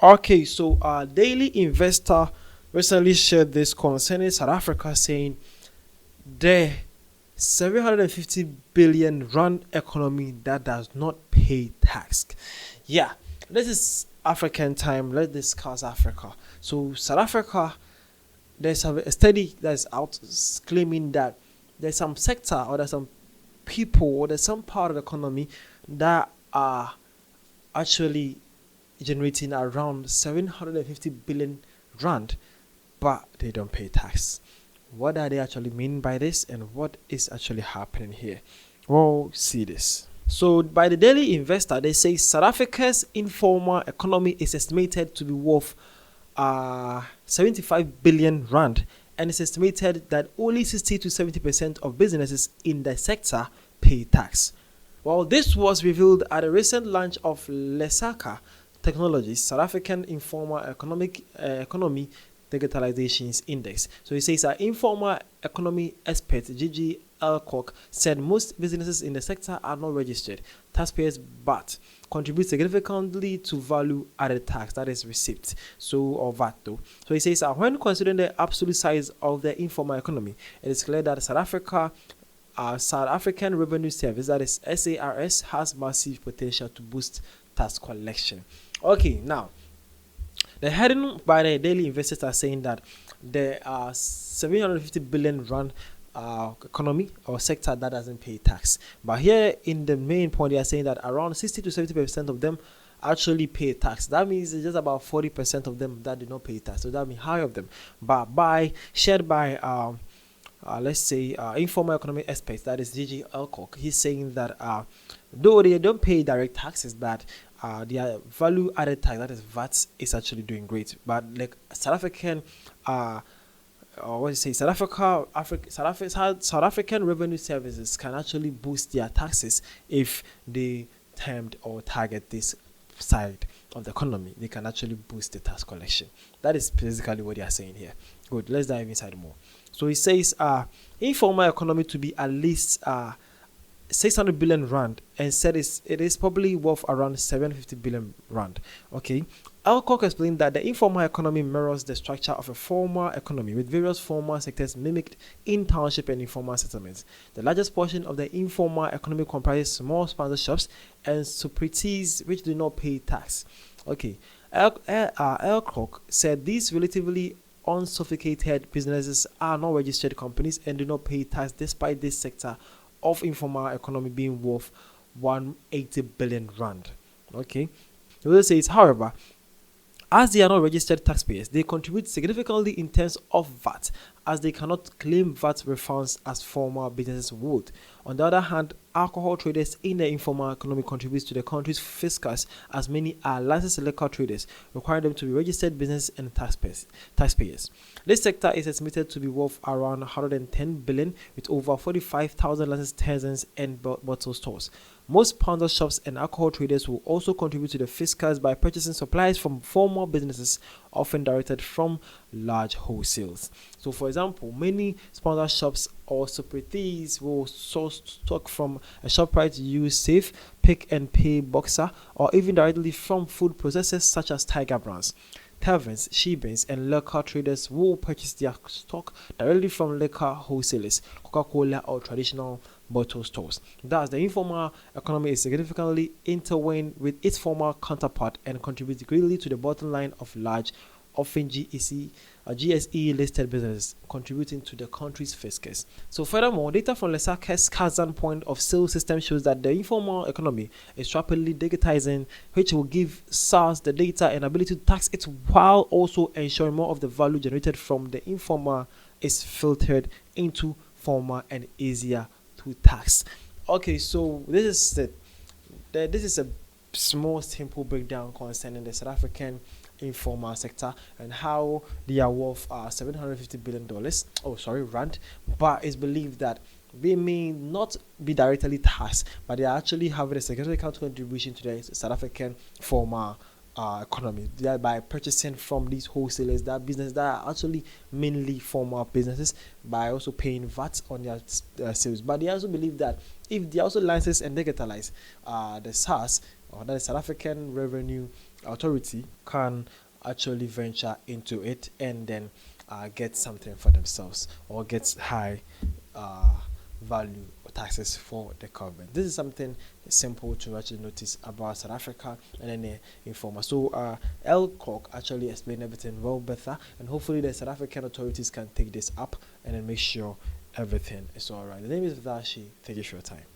Okay, so Daily Investor recently shared this concerning South Africa, saying the 750 billion rand economy that does not pay tax. Yeah, this is African time. Let's discuss Africa. So South Africa, there's a study that's out claiming that there's some sector or there's some people or there's some part of the economy that are actually generating around 750 billion rand, but they don't pay tax. What do they actually mean by this, and what is actually happening here? We'll see this. So, by the Daily Investor, they say South Africa's informal economy is estimated to be worth 75 billion rand, and it's estimated that only 60 to 70% of businesses in the sector pay tax. Well, this was revealed at a recent launch of Lesaka Technologies, South African Informal Economy Digitalizations Index. So he says our informal economy expert Gigi Alcock said most businesses in the sector are not registered taxpayers but contribute significantly to value added tax, that is receipt, so or VAT though. So he says when considering the absolute size of the informal economy, it is clear that South African Revenue Service, that is SARS, has massive potential to boost tax collection. Okay, now the heading by the Daily Investors are saying that there are 750 billion rand economy or sector that doesn't pay tax. But here in the main point, they are saying that around 60 to 70% of them actually pay tax. That means it's just about 40% of them that do not pay tax. So that means half of them. But shared by let's say informal economic experts, that is Gigi Alcock, he's saying that though they don't pay direct taxes, that their value added tax, that is VAT, is actually doing great. But like South African what do you say, South African revenue services can actually boost their taxes if they termed or target this side of the economy. They can actually boost the tax collection. That is basically what they are saying here. Good, let's dive inside more. So he says informal economy to be at least 600 billion rand, and said it is probably worth around 750 billion rand. Okay, Alcock explained that the informal economy mirrors the structure of a formal economy, with various formal sectors mimicked in township and informal settlements. The largest portion of the informal economy comprises small sponsor shops and superities which do not pay tax. Okay, Alcock said these relatively unsophisticated businesses are not registered companies and do not pay tax, despite this sector of informal economy being worth 180 billion rand. Okay, they will say, however, as they are not registered taxpayers, they contribute significantly in terms of VAT, as they cannot claim VAT refunds as formal businesses would. On the other hand, alcohol traders in the informal economy contribute to the country's fiscus, as many are licensed liquor traders, requiring them to be registered business and taxpayers. This sector is estimated to be worth around 110 billion, with over 45,000 licensed tasers and bottle stores. Most pounder shops and alcohol traders will also contribute to the fiscus by purchasing supplies from formal businesses, often directed from large wholesales. So, for example, many sponsor shops or superities will source stock from a ShopRite use safe, pick and pay boxer, or even directly from food processors such as Tiger Brands. Taverns, Shebeens, and liquor traders will purchase their stock directly from liquor wholesalers, Coca-Cola, or traditional bottle stores. Thus, the informal economy is significantly intertwined with its formal counterpart and contributes greatly to the bottom line of large, often GSE listed businesses, contributing to the country's fiscus. So, furthermore, data from Lesaka's Kazan point of sale system shows that the informal economy is rapidly digitizing, which will give SARS the data and ability to tax it, while also ensuring more of the value generated from the informal is filtered into formal and easier to tax. Okay, so this is a small simple breakdown concerning the South African informal sector and how they are worth 750 billion dollars, rand, but it's believed that they may not be directly taxed, but they are actually having a significant contribution to the South African formal economy by purchasing from these wholesalers, that business that are actually mainly formal businesses, by also paying VAT on their sales. But they also believe that if they also license and digitalize the SARS, or that is South African Revenue authority can actually venture into it and then get something for themselves or get high uh, value or taxes for the government. This is something simple to actually notice about South Africa and then informal. So L. Cork actually explained everything well better, and hopefully the South African authorities can take this up and then make sure everything is all right. The name is Vadashi. Thank you for your time.